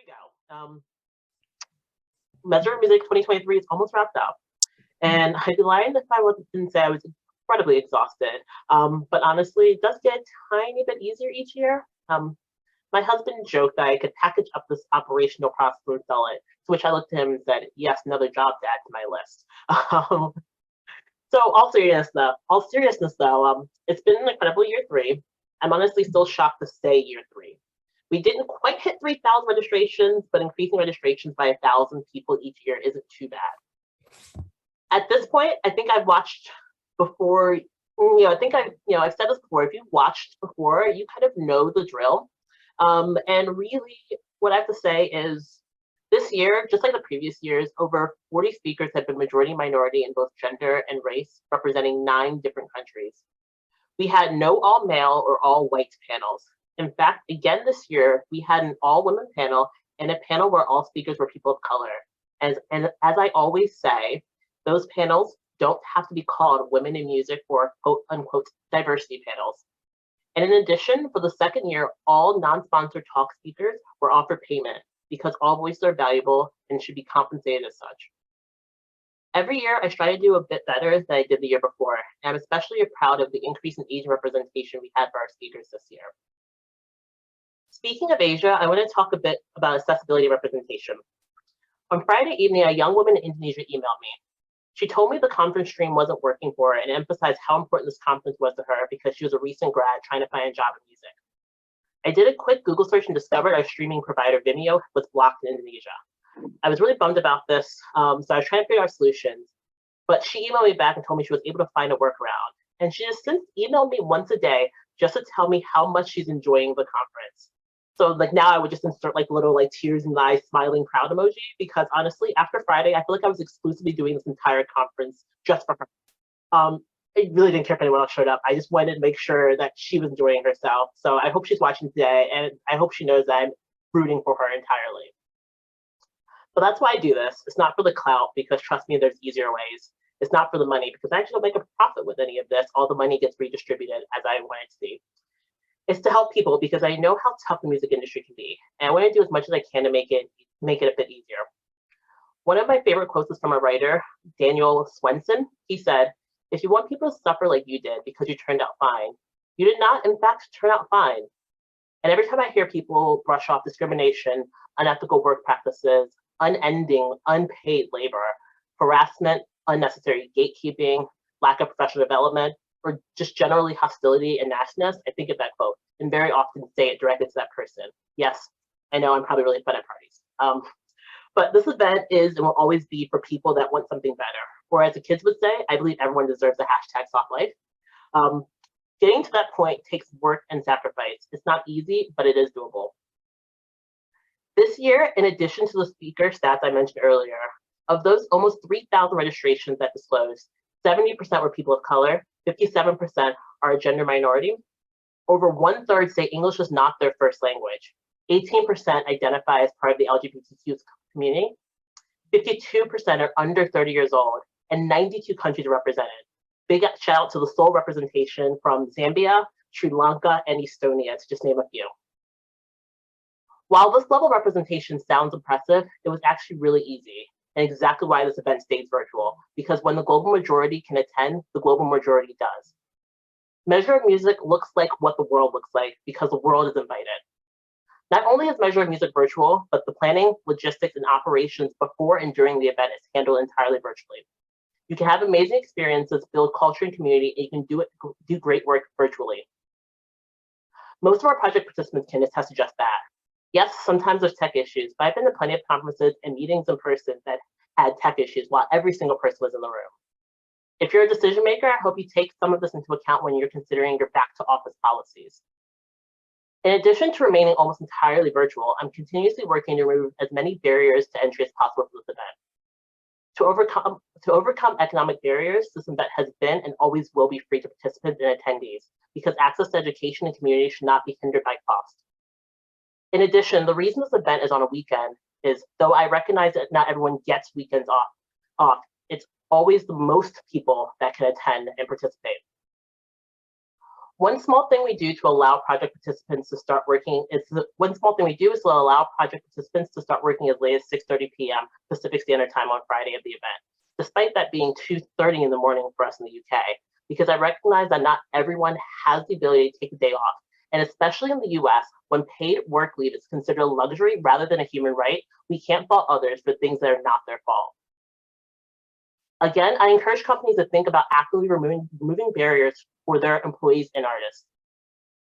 go. Measure Music 2023 is almost wrapped up, and I'd be lying if I didn't say I was incredibly exhausted. But honestly, it does get a tiny bit easier each year. My husband joked that I could package up this operational process and sell it, to which I looked at him and said, yes, another job to add to my list. So all seriousness though, it's been an incredible year 3. I'm honestly still shocked to say year 3. We didn't quite hit 3,000 registrations, but increasing registrations by 1,000 people each year isn't too bad. At this point, I think I've watched before, I've said this before, if you've watched before, you kind of know the drill. And really, what I have to say is, this year, just like the previous years, over 40 speakers have been majority minority in both gender and race, representing 9 different countries. We had no all male or all white panels. In fact, again this year, we had an all women panel and a panel where all speakers were people of color. And as I always say, those panels don't have to be called Women in Music or quote unquote diversity panels. And in addition, for the second year, all non-sponsored talk speakers were offered payment because all voices are valuable and should be compensated as such. Every year, I try to do a bit better than I did the year before, and I'm especially proud of the increase in Asian representation we had for our speakers this year. Speaking of Asia, I want to talk a bit about accessibility representation. On Friday evening, a young woman in Indonesia emailed me. She told me the conference stream wasn't working for her and emphasized how important this conference was to her because she was a recent grad trying to find a job in music. I did a quick Google search and discovered our streaming provider Vimeo was blocked in Indonesia. I was really bummed about this, so I was trying to figure out solutions, but she emailed me back and told me she was able to find a workaround. And she has since emailed me once a day just to tell me how much she's enjoying the conference. So like now I would just insert like little like tears in the eyes, smiling proud emoji, because honestly, after Friday, I feel like I was exclusively doing this entire conference just for her. I really didn't care if anyone else showed up. I just wanted to make sure that she was enjoying herself. So I hope she's watching today, and I hope she knows that I'm rooting for her entirely. But that's why I do this. It's not for the clout, because trust me, there's easier ways. It's not for the money, because I actually don't make a profit with any of this. All the money gets redistributed as I want it to be. It's to help people because I know how tough the music industry can be, and I want to do as much as I can to make it a bit easier. One of my favorite quotes is from a writer, Daniel Swenson. He said, "If you want people to suffer like you did because you turned out fine, you did not, in fact, turn out fine." And every time I hear people brush off discrimination, unethical work practices, unending, unpaid labor, harassment, unnecessary gatekeeping, lack of professional development, or just generally hostility and nastiness, I think of that quote and very often say it directly to that person. Yes, I know I'm probably really fun at parties. But this event is and will always be for people that want something better. Or as the kids would say, I believe everyone deserves a hashtag soft life. Getting to that point takes work and sacrifice. It's not easy, but it is doable. This year, in addition to the speaker stats I mentioned earlier, of those almost 3,000 registrations that disclosed, 70% were people of color, 57% are a gender minority. Over 1/3 say English is not their first language. 18% identify as part of the LGBTQ community. 52% are under 30 years old, and 92 countries are represented. Big shout out to the sole representation from Zambia, Sri Lanka, and Estonia, to just name a few. While this level of representation sounds impressive, it was actually really easy, and exactly why this event stays virtual, because when the global majority can attend, the global majority does. Measure of Music looks like what the world looks like because the world is invited. Not only is Measure of Music virtual, but the planning, logistics, and operations before and during the event is handled entirely virtually. You can have amazing experiences, build culture and community, and you can do great work virtually. Most of our project participants can attest to just that. Yes, sometimes there's tech issues, but I've been to plenty of conferences and meetings in person that had tech issues while every single person was in the room. If you're a decision maker, I hope you take some of this into account when you're considering your back to office policies. In addition to remaining almost entirely virtual, I'm continuously working to remove as many barriers to entry as possible for this event. To overcome economic barriers, this event has been and always will be free to participants and attendees because access to education and community should not be hindered by cost. In addition, the reason this event is on a weekend is, though I recognize that not everyone gets weekends off, it's always the most people that can attend and participate. One small thing we do to allow project participants to start working is one small thing we do is to allow project participants to start working as late as 6:30 p.m. Pacific Standard Time on Friday of the event, despite that being 2:30 in the morning for us in the UK, because I recognize that not everyone has the ability to take a day off. And especially in the US, when paid work leave is considered a luxury rather than a human right, we can't fault others for things that are not their fault. Again, I encourage companies to think about actively removing barriers for their employees and artists.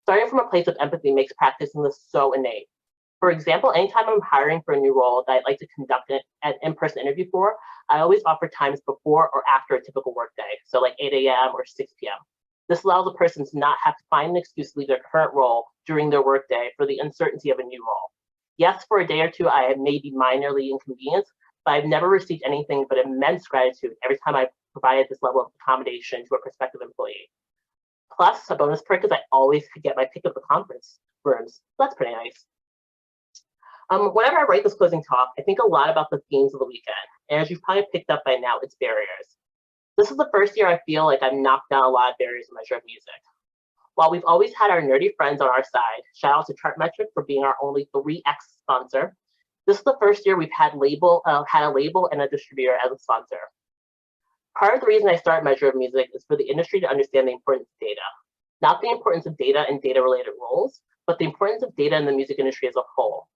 Starting from a place of empathy makes practicing this so innate. For example, anytime I'm hiring for a new role that I'd like to conduct an in-person interview for, I always offer times before or after a typical workday, so like 8 a.m. or 6 p.m. This allows a person to not have to find an excuse to leave their current role during their workday for the uncertainty of a new role. Yes, for a day or two, I may be minorly inconvenienced, but I've never received anything but immense gratitude every time I provided this level of accommodation to a prospective employee. Plus, a bonus perk is I always get my pick of the conference rooms. So that's pretty nice. Whenever I write this closing talk, I think a lot about the themes of the weekend. And as you've probably picked up by now, it's barriers. This is the first year I feel like I've knocked down a lot of barriers in Measure of Music. While we've always had our nerdy friends on our side, shout out to Chartmetric for being our only 3X sponsor, this is the first year we've had a label and a distributor as a sponsor. Part of the reason I started Measure of Music is for the industry to understand the importance of data. Not the importance of data and data-related roles, but the importance of data in the music industry as a whole.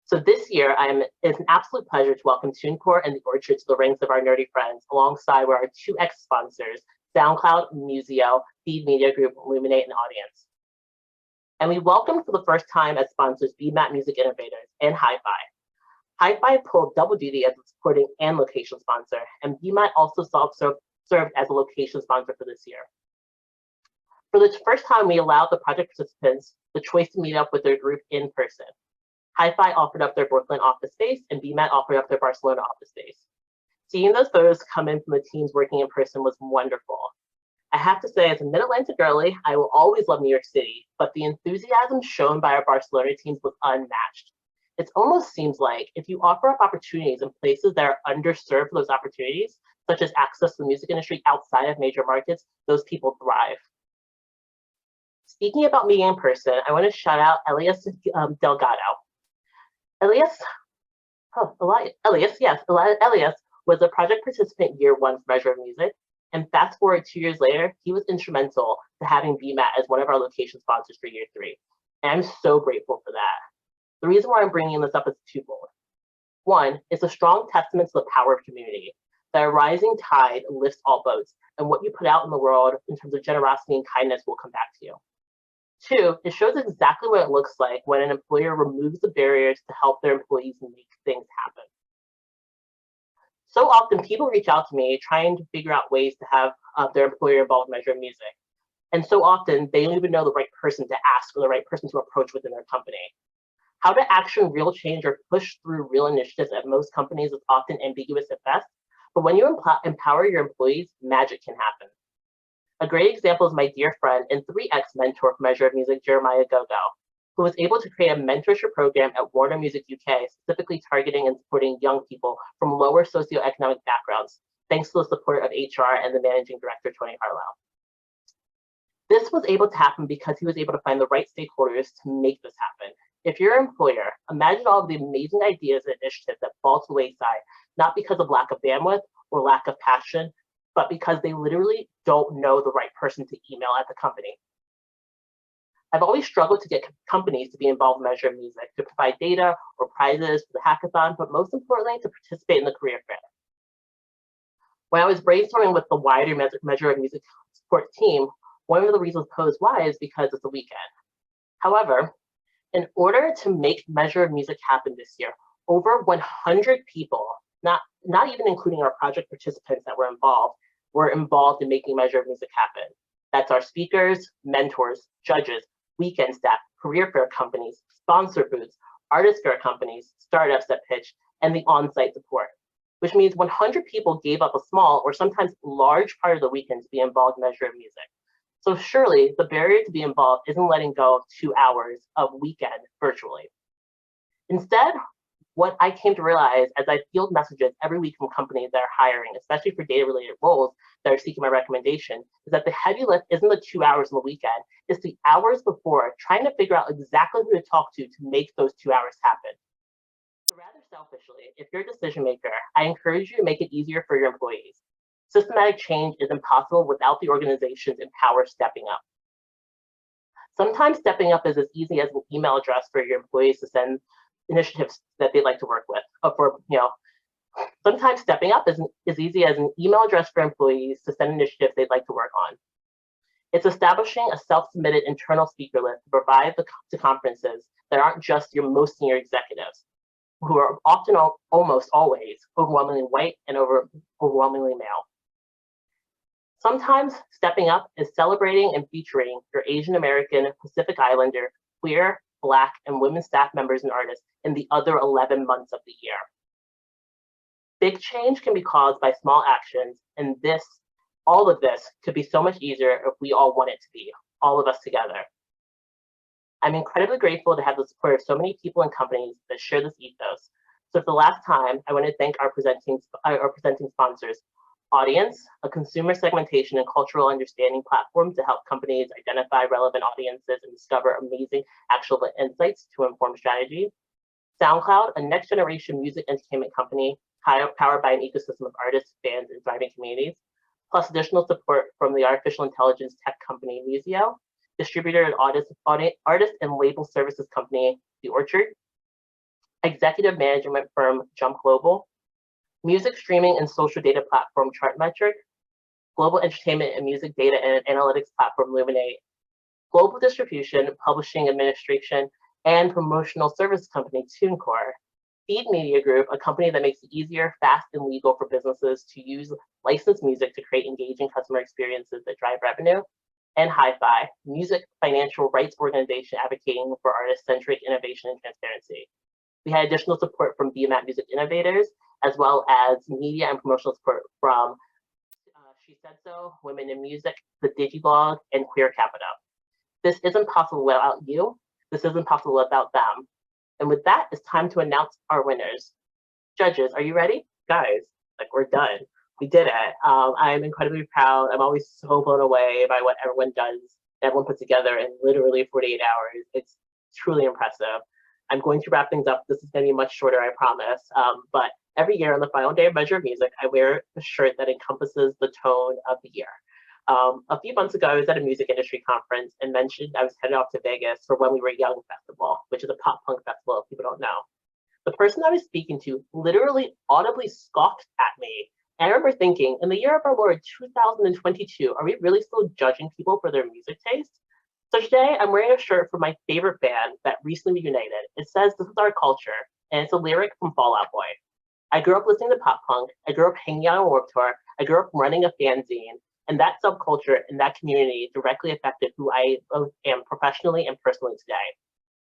So this year, it's an absolute pleasure to welcome TuneCore and The Orchard to the ranks of our nerdy friends, alongside with our 2X sponsors, SoundCloud, Museo, Feed Media Group, Illuminate, and Audience. And we welcomed for the first time as sponsors BMAT Music Innovators and Hi-Fi. Hi-Fi pulled double duty as a supporting and location sponsor, and BMAT also served as a location sponsor for this year. For the first time, we allowed the project participants the choice to meet up with their group in person. Hi-Fi offered up their Brooklyn office space, and BMAT offered up their Barcelona office space. Seeing those photos come in from the teams working in person was wonderful. I have to say, as a Mid-Atlantic girly, I will always love New York City, but the enthusiasm shown by our Barcelona teams was unmatched. It almost seems like if you offer up opportunities in places that are underserved for those opportunities, such as access to the music industry outside of major markets, those people thrive. Speaking about meeting in person, I want to shout out Elias Delgado. Elias was a project participant year 1 for Measure of Music, and fast forward 2 years later, he was instrumental to having BMAT as one of our location sponsors for year 3. And I'm so grateful for that. The reason why I'm bringing this up is twofold. One, it's a strong testament to the power of community, that a rising tide lifts all boats, and what you put out in the world in terms of generosity and kindness will come back to you. 2, it shows exactly what it looks like when an employer removes the barriers to help their employees make things happen. So often people reach out to me trying to figure out ways to have their employer involved in Measure of Music. And so often they don't even know the right person to ask or the right person to approach within their company. How to action real change or push through real initiatives at most companies is often ambiguous at best, but when you empower your employees, magic can happen. A great example is my dear friend and 3X mentor for Measure of Music, Jeremiah Gogo, who was able to create a mentorship program at Warner Music UK, specifically targeting and supporting young people from lower socioeconomic backgrounds, thanks to the support of HR and the managing director, Tony Harlow. This was able to happen because he was able to find the right stakeholders to make this happen. If you're an employer, imagine all of the amazing ideas and initiatives that fall to the wayside, not because of lack of bandwidth or lack of passion, but because they literally don't know the right person to email at the company. I've always struggled to get companies to be involved in Measure of Music, to provide data or prizes for the hackathon, but most importantly, to participate in the career fair. When I was brainstorming with the wider Measure of Music support team, one of the reasons posed why is because it's a weekend. However, in order to make Measure of Music happen this year, over 100 people, not even including our project participants that were involved in making Measure of Music happen. That's our speakers, mentors, judges, weekend staff, career fair companies, sponsor booths, artist fair companies, startups that pitch, and the on-site support, which means 100 people gave up a small or sometimes large part of the weekend to be involved in Measure of Music. So surely the barrier to be involved isn't letting go of 2 hours of weekend virtually. Instead, What I came to realize as I field messages every week from companies that are hiring, especially for data-related roles that are seeking my recommendation, is that the heavy lift isn't the 2 hours on the weekend, it's the hours before trying to figure out exactly who to talk to make those 2 hours happen. So rather selfishly, if you're a decision maker, I encourage you to make it easier for your employees. Systematic change is impossible without the organization's empower stepping up. Sometimes stepping up is as easy as an email address for your employees to send initiatives that they'd like to work with. Sometimes stepping up is as easy as an email address for employees to send initiatives they'd like to work on. It's establishing a self-submitted internal speaker list to provide to conferences that aren't just your most senior executives, who are often almost always overwhelmingly white and overwhelmingly male. Sometimes stepping up is celebrating and featuring your Asian American, Pacific Islander, queer, Black, and women staff members and artists in the other 11 months of the year. Big change can be caused by small actions, and all of this could be so much easier if we all want it to be, all of us together. I'm incredibly grateful to have the support of so many people and companies that share this ethos. So for the last time, I want to thank our presenting sponsors, Audience, a consumer segmentation and cultural understanding platform to help companies identify relevant audiences and discover amazing actionable insights to inform strategy. SoundCloud, a next generation music entertainment company powered by an ecosystem of artists, fans, and thriving communities, plus additional support from the artificial intelligence tech company Museo, distributor and artist and label services company The Orchard, executive management firm Jump Global, music streaming and social data platform Chartmetric, global entertainment and music data and analytics platform Luminate, global distribution, publishing administration, and promotional service company TuneCore, Feed Media Group, a company that makes it easier, fast, and legal for businesses to use licensed music to create engaging customer experiences that drive revenue, and Hi-Fi, music financial rights organization advocating for artist-centric innovation and transparency. We had additional support from BMAT Music Innovators, as well as media and promotional support from She Said So, Women in Music, The Digiblog, and Queer Capita. This isn't possible without you. This isn't possible without them. And with that, it's time to announce our winners. Judges, are you ready? Guys, we're done. We did it. I'm incredibly proud. I'm always so blown away by what everyone does, everyone puts together in literally 48 hours. It's truly impressive. I'm going to wrap things up. This is going to be much shorter, I promise. But every year on the final day of Measure of Music, I wear a shirt that encompasses the tone of the year. A few months ago, I was at a music industry conference and mentioned I was headed off to Vegas for When We Were Young Festival, which is a pop punk festival, if people don't know. The person I was speaking to literally audibly scoffed at me. And I remember thinking, in the year of our Lord 2022, are we really still judging people for their music taste? So today, I'm wearing a shirt from my favorite band that recently reunited. It says, "This is our culture," and it's a lyric from Fall Out Boy. I grew up listening to pop punk. I grew up hanging out on Warped Tour. I grew up running a fanzine. And that subculture and that community directly affected who I am professionally and personally today.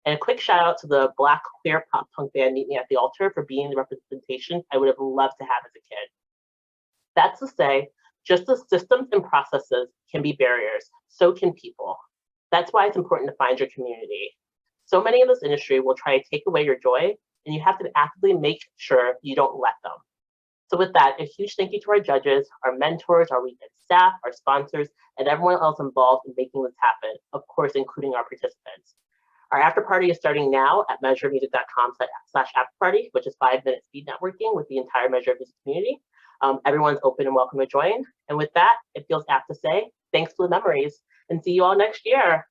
And a quick shout out to the Black queer pop punk band Meet Me at the Altar for being the representation I would have loved to have as a kid. That's to say, just as systems and processes can be barriers, so can people. That's why it's important to find your community. So many in this industry will try to take away your joy, and you have to actively make sure you don't let them. So with that, a huge thank you to our judges, our mentors, our weekend staff, our sponsors, and everyone else involved in making this happen, of course, including our participants. Our after party is starting now at measureofmusic.com/afterparty, which is 5-minute speed networking with the entire Measure of Music community. Everyone's open and welcome to join. And with that, it feels apt to say, thanks for the memories, and see you all next year.